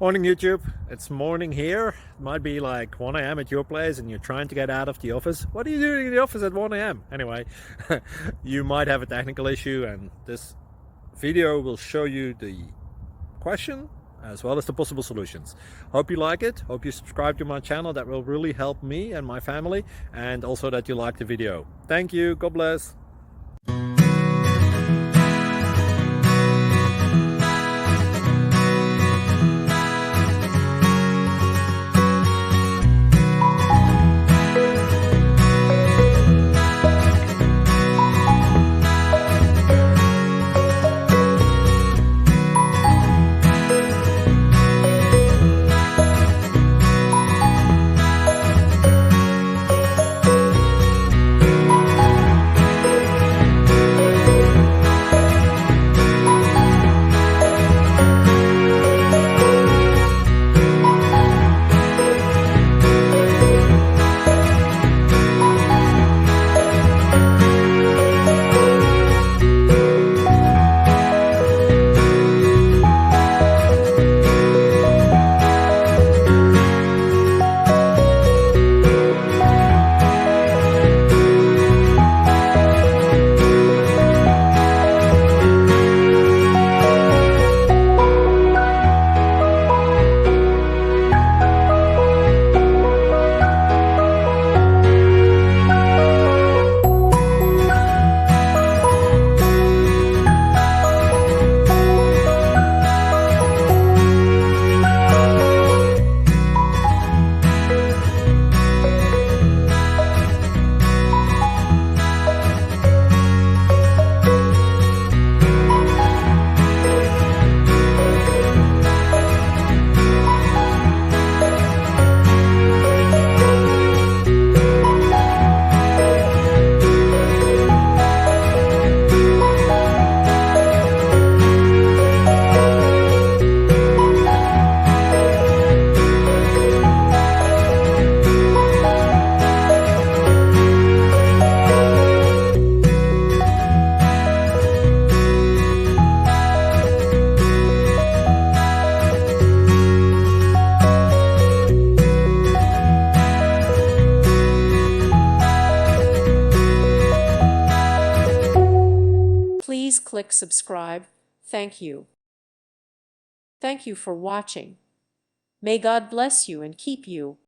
Morning YouTube, it's morning here. It might be like 1 a.m. at your place and you're trying to get out of the office. What are you doing in the office at 1 a.m.? Anyway, you might have a technical issue and this video will show you the question as well as the possible solutions. Hope you like it, hope you subscribe to my channel. That will really help me and my family, and also that you like the video. Thank you, God bless. Please click subscribe. Thank you. Thank you for watching. May God bless you and keep you.